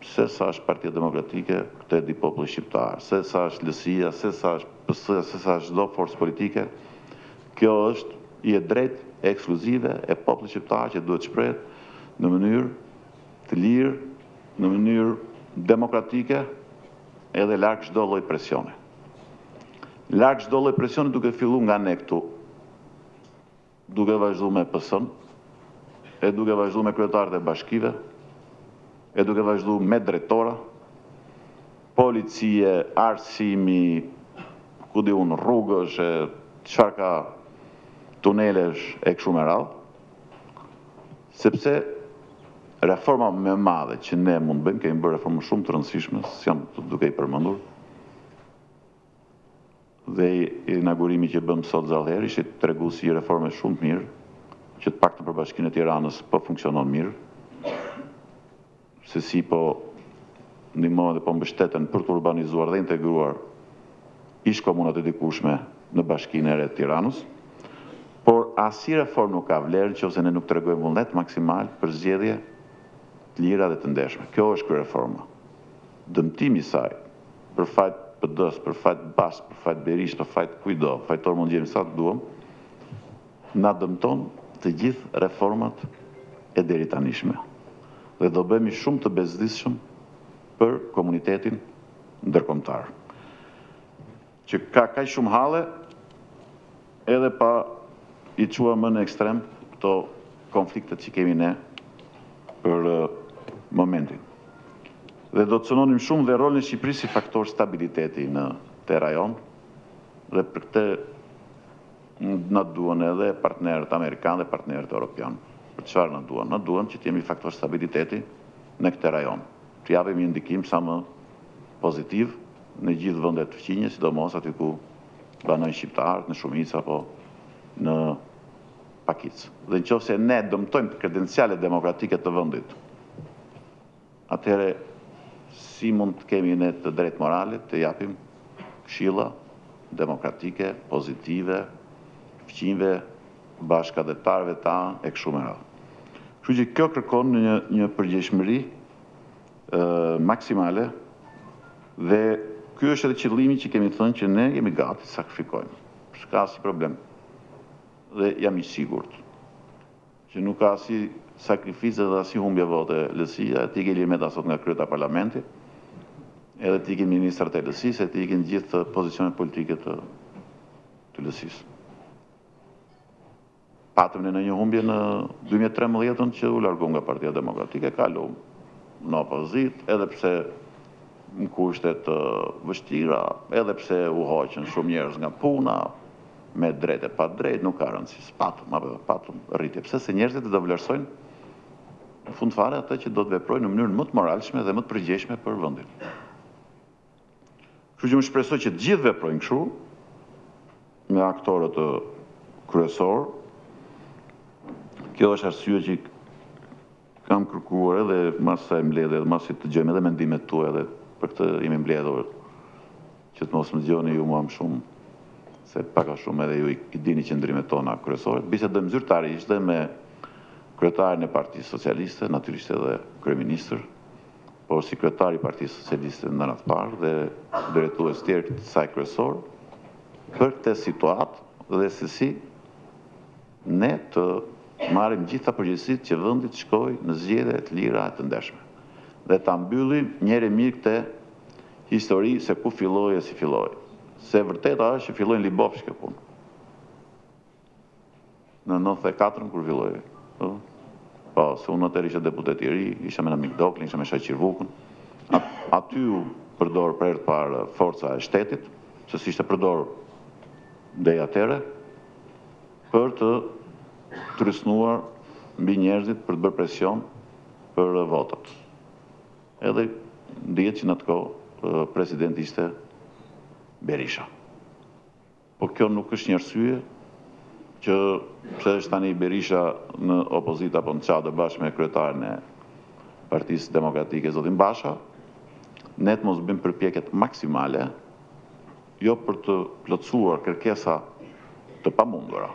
se sa është Partia Demokratike, këtë e di populli shqiptar, se sa është LSI-a, se sa është PS, se sa është çdo forcë politike, kjo është i e drejtë ekskluzive e popullit shqiptar që duhet shprehet në mënyrë të lirë, në mënyrë demokratike, edhe larg çdo lloj presioni. Larg çdo lloj presioni duke filluar nga ne këtu, duke vazhduar me PS-n, e duke vazhduar me kryetarët e bashkive, e duke vazhduar me drejtora, policie, arsimi, ku di unë, rrugësh, çfarë ka tunelesh e kështu me radhë, sepse reforma më e madhe që ne mund bëjmë, kemi bërë reforma shumë të rëndësishme, s'jam duke i përmendur, dhe inaugurimi që bëm sot zallëherë ishte tregues si reforme shumë të mirë, që të paktën për Bashkinë e Tiranës po funksionon mirë, se si po ndihmohen dhe po mbështeten për të urbanizuar dhe integruar ish komunat e dikushme në Bashkinë e Re të Tiranës, por asnjë reformë nuk ka vlerë nëse ne nuk tregojmë vullnet maksimal për zgjedhje të lira dhe të ndeshme. Kjo është ky reforma. Dëmtimi i saj për fat PD-s, për fat BAS, për fat Berisha, për fat kujdo, fajtor mund gjejmë sa të duam, na dëmton të gjithë reformat e deri tanishme. Dhe do bëhemi shumë të bezdisshëm për komunitetin ndërkombëtar. Që ka kaq shumë halle edhe pa i çuar më në ekstrem këto konfliktet që kemi ne për momentin. Dhe do të cënonim shumë dhe rolin e Shqipërisë si faktor stabiliteti në te rajon, dhe për këtë na duan edhe partnerët amerikanë dhe partnerët europianë. Për çfarë na duan? Na duan që të jemi faktor stabiliteti në këtë rajon. Të japim një ndikim sa më pozitiv në gjithë vendet fqinje, sidomos aty ku banojnë shqiptarët në shumicë apo në pakicë. Dhe nëse ne dëmtojmë kredencialet demokratike të vendit, atëherë si mund të kemi ne të drejtë morale të japim këshilla demokratike, pozitive, fqinjve, bashkëdhetarëve tanë e kështu me radhë. Kështu që kjo kërkon një përgjegjësi maksimale dhe ky është edhe qëllimi që kemi thënë që ne jemi gati të sakrifikojmë. S'ka asnjë problem. Dhe jam i sigurt që nuk ka asnjë sakrificë dhe asnjë humbje vote LSI-a, ti ke Ilir Meta sot nga kryeta e parlamentit, edhe ti ke ministrat e LSI-së, ti ke gjithë pozicionet politike të LSI-së. Patëm në një humbje në 2013 që u largua nga Partia Demokratike, kalu në opozit, edhe pse në kushtet të vështira, edhe pse u hoqën shumë njerëz nga puna, me drejt e pa drejt, nuk ka rëndësi. Patëm rritje. Pse se njerëzit do vlerësojnë në fund fare atë që do të veprojnë në mënyrë më të moralshme dhe më të përgjegjshme për vendin. Kështu që më shpresoj që të gjithë veprojnë kështu, me aktorët kryesor. Kjo është arsye që kam kërkuar edhe mas sa e mbledh edhe mas që të dëgjojmë edhe mendimet tua, edhe për këtë jemi mbledhur që të mos më dëgjoni ju mua më shumë, se pak a shumë edhe ju i dini qëndrimet tona kryesore. Bisedojmë zyrtarisht dhe me kryetarin e Partisë Socialiste, natyrisht edhe kryeministër, por si kryetari i Partisë Socialiste në radhë të parë dhe drejtues tjerë të saj kryesor, për këtë situatë dhe se si ne të marrim gjitha përgjegjësitë që vendi të shkojë në zgjedhje të lira e të ndeshme. Dhe ta mbyllim njëherë mirë këtë histori se ku filloi e si filloi. Se vërteta është që filloi në Libovsh kjo punë. Në 94 kur filloi. Po, se unë atëherë isha deputet i ri, isha me Namik Doklin, isha me Shaqir Vukun. Aty u përdor për herë të parë forca e shtetit, se s'ishte përdor deri atëherë, për të trysnuar mbi njerëzit për të bërë presion për votat. Edhe ndihet që në atë kohë president ishte Berisha. Po kjo nuk është një arsye që pse është tani Berisha në opozitë apo në çadër bashkë me kryetarin e Partisë Demokratike zotin Basha, ne të mos bëjmë përpjekjet maksimale, jo për të plotësuar kërkesa të pamundura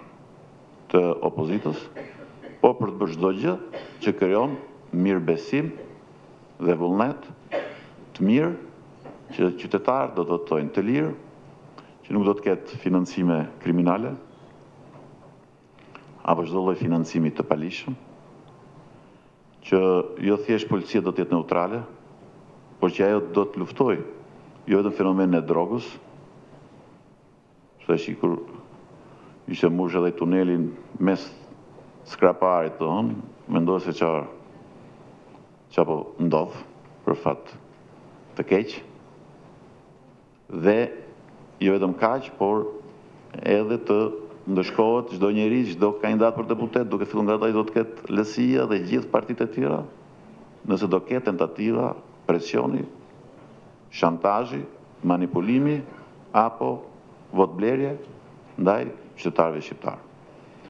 të opozitës, po për të bërë çdo gjë që krijon mirëbesim dhe vullnet të mirë, që qytetarë do të votojnë të lirë, që nuk do të ketë financime kriminale, apo çdo lloj financimi të palishëm, që jo thjesht policia do të jetë neutrale, por që ajo do të luftojë jo vetëm fenomenin e drogës, shpesh kur ishte mbush edhe tunelin mes skraparit tonë, mendoj se çapo ndodh për fat të keq, dhe jo vetëm kaq, por edhe të ndëshkohet çdo njeri, çdo kandidat për deputet, duke filluar nga ata që do të ketë LSI-ja dhe gjithë partitë e tjera, nëse do ketë tentativa, presioni, shantazhi, manipulimi apo votblerje ndaj qytetarëve shqiptar.